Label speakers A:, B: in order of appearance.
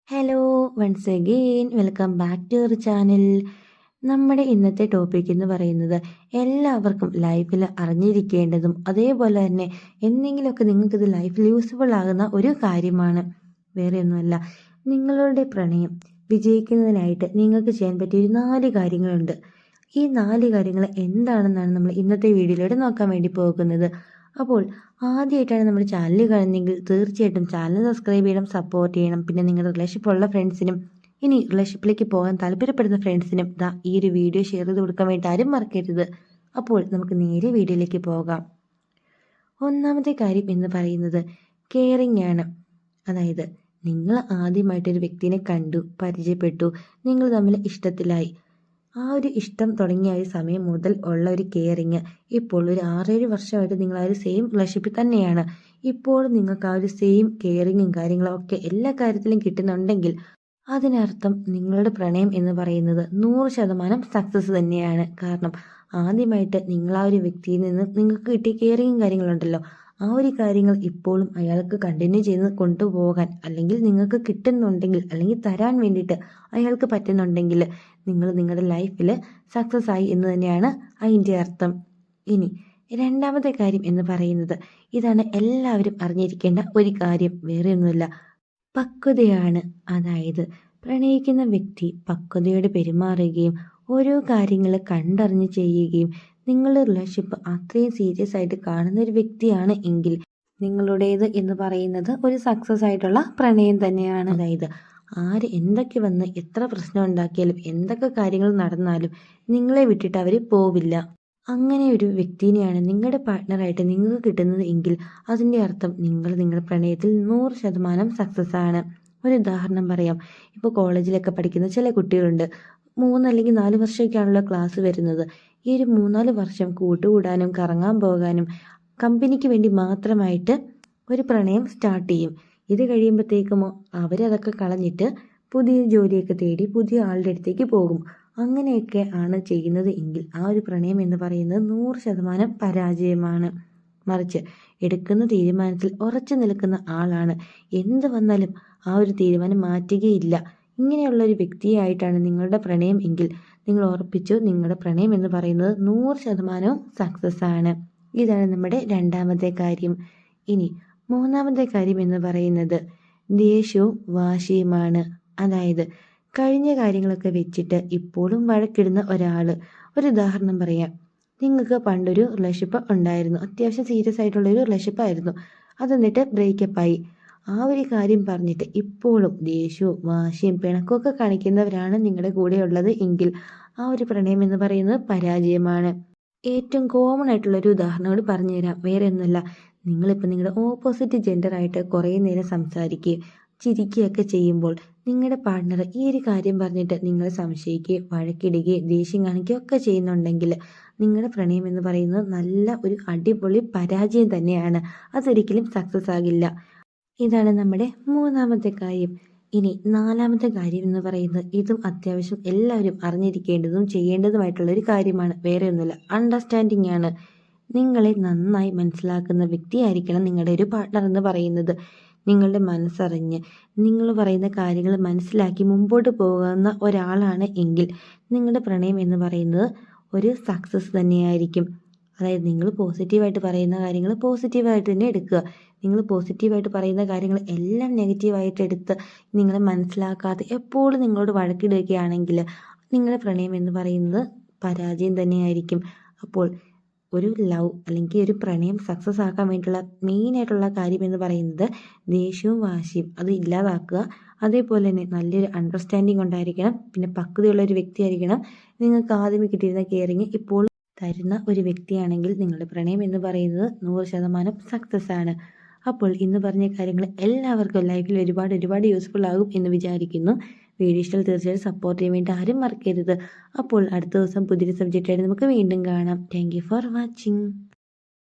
A: Hello once again welcome back to our channel. നമ്മുടെ ഇന്നത്തെ topic എന്ന് പറയുന്നത് എല്ലാവർക്കും ലൈഫിൽ അറിഞ്ഞിരിക്കേണ്ടതും അതേപോലെ തന്നെ എന്തെങ്കിലുമൊക്കെ നിങ്ങൾക്കിത് ലൈഫിൽ യൂസ്ഫുൾ ആകുന്ന ഒരു കാര്യമാണ്. വേറെ ഒന്നുമല്ല, നിങ്ങളുടെ പ്രണയം വിജയിക്കുന്നതിനായിട്ട് നിങ്ങൾക്ക് ചെയ്യാൻ പറ്റിയ ഒരു 4 കാര്യങ്ങളുണ്ട്. ഈ 4 കാര്യങ്ങൾ എന്താണെന്നാണ് നമ്മൾ ഇന്നത്തെ വീഡിയോയിലൂടെ നോക്കാൻ വേണ്ടി പോകുന്നത്. അപ്പോൾ ആദ്യമായിട്ടാണ് നമ്മുടെ ചാനൽ കാണുന്നതെങ്കിൽ തീർച്ചയായിട്ടും ചാനൽ സബ്സ്ക്രൈബ് ചെയ്യണം, സപ്പോർട്ട് ചെയ്യണം. പിന്നെ നിങ്ങളുടെ റിലേഷൻഷിപ്പുള്ള ഫ്രണ്ട്സിനും ഇനി റിലേഷൻഷിപ്പിലേക്ക് പോകാൻ താല്പര്യപ്പെടുന്ന ഫ്രണ്ട്സിനും ഈ ഒരു വീഡിയോ ഷെയർ ചെയ്ത് കൊടുക്കാൻ വേണ്ടി ആരും മറക്കരുത്. അപ്പോൾ നമുക്ക് നേരെ വീഡിയോയിലേക്ക് പോകാം. ഒന്നാമത്തെ കാര്യം എന്ന് പറയുന്നത് കെയറിങ് ആണ്. അതായത് നിങ്ങൾ ആദ്യമായിട്ടൊരു വ്യക്തിനെ കണ്ടു, പരിചയപ്പെട്ടു, നിങ്ങൾ തമ്മിൽ ഇഷ്ടത്തിലായി. ആ ഒരു ഇഷ്ടം തുടങ്ങിയ ഒരു സമയം മുതൽ ഉള്ള ഒരു കെയറിങ് ഇപ്പോൾ ഒരു 6-7 വർഷമായിട്ട് നിങ്ങൾ ആ ഒരു സെയിം റിലേഷൻഷിപ്പിൽ തന്നെയാണ്. ഇപ്പോൾ നിങ്ങൾക്ക് ആ ഒരു സെയിം കെയറിങ്ങും കാര്യങ്ങളും ഒക്കെ എല്ലാ കാര്യത്തിലും കിട്ടുന്നുണ്ടെങ്കിൽ അതിനർത്ഥം നിങ്ങളുടെ പ്രണയം എന്ന് പറയുന്നത് 100% സക്സസ് തന്നെയാണ്. കാരണം ആദ്യമായിട്ട് നിങ്ങൾ ആ ഒരു വ്യക്തിയിൽ നിന്ന് നിങ്ങൾക്ക് കിട്ടിയ കെയറിങ്ങും കാര്യങ്ങളുണ്ടല്ലോ, ആ ഒരു കാര്യങ്ങൾ ഇപ്പോഴും അയാൾക്ക് കണ്ടിന്യൂ ചെയ്ത് കൊണ്ടുപോകാൻ അല്ലെങ്കിൽ നിങ്ങൾക്ക് കിട്ടുന്നുണ്ടെങ്കിൽ അല്ലെങ്കിൽ തരാൻ വേണ്ടിയിട്ട് അയാൾക്ക് പറ്റുന്നുണ്ടെങ്കിൽ നിങ്ങൾ നിങ്ങളുടെ ലൈഫിൽ സക്സസ് ആയി എന്ന് തന്നെയാണ് അതിൻ്റെ അർത്ഥം. ഇനി രണ്ടാമത്തെ കാര്യം എന്ന് പറയുന്നത് ഇതാണ് എല്ലാവരും അറിഞ്ഞിരിക്കേണ്ട ഒരു കാര്യം, വേറെ ഒന്നുമില്ല, പക്വതയാണ്. അതായത് പ്രണയിക്കുന്ന വ്യക്തി പക്വതയോടെ പെരുമാറുകയും ഓരോ കാര്യങ്ങൾ കണ്ടറിഞ്ഞ് ചെയ്യുകയും നിങ്ങളുടെ റിലേഷൻഷിപ്പ് അത്രയും സീരിയസ് ആയിട്ട് കാണുന്ന ഒരു വ്യക്തിയാണ് എങ്കിൽ നിങ്ങളുടേത് എന്ന് പറയുന്നത് ഒരു സക്സസ് ആയിട്ടുള്ള പ്രണയം തന്നെയാണ്. അതായത് ആര് എന്തൊക്കെ വന്ന് എത്ര പ്രശ്നം ഉണ്ടാക്കിയാലും എന്തൊക്കെ കാര്യങ്ങൾ നടന്നാലും നിങ്ങളെ വിട്ടിട്ട് അവർ പോവില്ല. അങ്ങനെ ഒരു വ്യക്തിനെയാണ് നിങ്ങളുടെ പാർട്ട്ണറായിട്ട് നിങ്ങൾക്ക് കിട്ടുന്നത് എങ്കിൽ അതിൻ്റെ അർത്ഥം നിങ്ങൾ നിങ്ങളുടെ പ്രണയത്തിൽ 100% സക്സസ് ആണ്. ഒരു ഉദാഹരണം പറയാം. ഇപ്പോൾ കോളേജിലൊക്കെ പഠിക്കുന്ന ചില കുട്ടികളുണ്ട്. 3 അല്ലെങ്കിൽ 4 വർഷമൊക്കെയാണല്ലോ ക്ലാസ് വരുന്നത്. ഈ ഒരു 3-4 വർഷം കൂട്ടുകൂടാനും കറങ്ങാൻ പോകാനും കമ്പനിക്ക് വേണ്ടി മാത്രമായിട്ട് ഒരു പ്രണയം സ്റ്റാർട്ട് ചെയ്യും. ഇത് കഴിയുമ്പോഴത്തേക്കുമോ അവരതൊക്കെ കളഞ്ഞിട്ട് പുതിയ ജോലിയൊക്കെ തേടി പുതിയ ആളുടെ അടുത്തേക്ക് പോകും. അങ്ങനെയൊക്കെ ആണ് ചെയ്യുന്നത് എങ്കിൽ ആ ഒരു പ്രണയം എന്ന് പറയുന്നത് 100% പരാജയമാണ്. മറിച്ച് എടുക്കുന്ന തീരുമാനത്തിൽ ഉറച്ചു നിൽക്കുന്ന ആളാണ് എന്ത് വന്നാലും ആ ഒരു തീരുമാനം മാറ്റുകയില്ല. ഇങ്ങനെയുള്ള ഒരു വ്യക്തിയായിട്ടാണ് നിങ്ങളുടെ പ്രണയം എങ്കിൽ നിങ്ങൾ ഉറപ്പിച്ചു, നിങ്ങളുടെ പ്രണയം എന്ന് പറയുന്നത് 100% സക്സസ് ആണ്. ഇതാണ് നമ്മുടെ രണ്ടാമത്തെ കാര്യം. ഇനി മൂന്നാമത്തെ കാര്യം എന്ന് പറയുന്നത് ദേഷ്യവും വാശിയുമാണ്. അതായത് കഴിഞ്ഞ കാര്യങ്ങളൊക്കെ വെച്ചിട്ട് ഇപ്പോഴും വഴക്കിടുന്ന ഒരാൾ. ഒരു ഉദാഹരണം പറയാം. നിങ്ങൾക്ക് പണ്ടൊരു റിലേഷൻഷിപ്പ് ഉണ്ടായിരുന്നു, അത്യാവശ്യം സീരിയസ് ആയിട്ടുള്ളൊരു റിലേഷൻഷിപ്പ് ആയിരുന്നു. അത് എന്നിട്ട് ബ്രേക്കപ്പായി. ആ ഒരു കാര്യം പറഞ്ഞിട്ട് ഇപ്പോഴും ദേഷ്യവും വാശിയും പിണക്കമൊക്കെ കാണിക്കുന്നവരാണ് നിങ്ങളുടെ കൂടെ ഉള്ളത് എങ്കിൽ ആ ഒരു പ്രണയം എന്ന് പറയുന്നത് പരാജയമാണ്. ഏറ്റവും കോമൺ ആയിട്ടുള്ളൊരു ഉദാഹരണം കൂടി പറഞ്ഞുതരാം. വേറെ ഒന്നുമല്ല, നിങ്ങളിപ്പോൾ നിങ്ങളുടെ ഓപ്പോസിറ്റ് ജെൻഡറായിട്ട് കുറേ നേരം സംസാരിക്കുകയും ചിരിക്കുകയൊക്കെ ചെയ്യുമ്പോൾ നിങ്ങളുടെ പാർട്ട്ണർ ഈ ഒരു കാര്യം പറഞ്ഞിട്ട് നിങ്ങളെ സംശയിക്കുകയും വഴക്കിടുകയും ദേഷ്യം കാണിക്കുകയും ഒക്കെ ചെയ്യുന്നുണ്ടെങ്കിൽ നിങ്ങളുടെ പ്രണയം എന്ന് പറയുന്നത് നല്ല ഒരു അടിപൊളി പരാജയം തന്നെയാണ്. അതൊരിക്കലും സക്സസ് ആകില്ല. ഇതാണ് നമ്മുടെ മൂന്നാമത്തെ കാര്യം. ഇനി നാലാമത്തെ കാര്യം എന്ന് പറയുന്നത് ഇതും അത്യാവശ്യം എല്ലാവരും അറിഞ്ഞിരിക്കേണ്ടതും ചെയ്യേണ്ടതുമായിട്ടുള്ളൊരു കാര്യമാണ്. വേറെ ഒന്നുമില്ല, അണ്ടർസ്റ്റാൻഡിങ് ആണ്. നിങ്ങളെ നന്നായി മനസ്സിലാക്കുന്ന വ്യക്തിയായിരിക്കണം നിങ്ങളുടെ ഒരു പാർട്ട്ണർ എന്ന് പറയുന്നത്. നിങ്ങളുടെ മനസ്സറിഞ്ഞ് നിങ്ങൾ പറയുന്ന കാര്യങ്ങൾ മനസ്സിലാക്കി മുമ്പോട്ട് പോകുന്ന ഒരാളാണ് എങ്കിൽ നിങ്ങളുടെ പ്രണയം എന്ന് പറയുന്നത് ഒരു സക്സസ് തന്നെയായിരിക്കും. അതായത് നിങ്ങൾ പോസിറ്റീവായിട്ട് പറയുന്ന കാര്യങ്ങൾ പോസിറ്റീവായിട്ട് തന്നെ എടുക്കുക. നിങ്ങൾ പോസിറ്റീവായിട്ട് പറയുന്ന കാര്യങ്ങൾ എല്ലാം നെഗറ്റീവായിട്ട് എടുത്ത് നിങ്ങളെ മനസ്സിലാക്കാതെ എപ്പോഴും നിങ്ങളോട് വഴക്കിടുകയാണെങ്കിൽ നിങ്ങളുടെ പ്രണയം എന്ന് പറയുന്നത് പരാജയം തന്നെയായിരിക്കും. അപ്പോൾ ഒരു ലവ് അല്ലെങ്കിൽ ഒരു പ്രണയം സക്സസ് ആക്കാൻ വേണ്ടിയിട്ടുള്ള മെയിനായിട്ടുള്ള കാര്യം എന്ന് പറയുന്നത് ദേഷ്യവും വാശിയും അത് ഇല്ലാതാക്കുക. അതേപോലെ തന്നെ നല്ലൊരു അണ്ടർസ്റ്റാൻഡിങ് ഉണ്ടായിരിക്കണം. പിന്നെ പക്വതയുള്ള ഒരു വ്യക്തിയായിരിക്കണം. നിങ്ങൾക്ക് ആദ്യമേ കിട്ടിയിരുന്ന കെയറിങ് ഇപ്പോൾ തരുന്ന ഒരു വ്യക്തിയാണെങ്കിൽ നിങ്ങളുടെ പ്രണയം എന്ന് പറയുന്നത് 100% സക്സസ് ആണ്. അപ്പോൾ ഇന്ന് പറഞ്ഞ കാര്യങ്ങൾ എല്ലാവർക്കും ലൈഫിൽ ഒരുപാട് യൂസ്ഫുൾ ആകും എന്ന് വിചാരിക്കുന്നു. വീഡിയോ ഇഷ്ടം തീർച്ചയായും സപ്പോർട്ട് ചെയ്യാൻ വേണ്ടി ആരും മറക്കരുത്. അപ്പോൾ അടുത്ത ദിവസം പുതിയൊരു സബ്ജക്റ്റായിട്ട് നമുക്ക് വീണ്ടും കാണാം. Thank you for watching.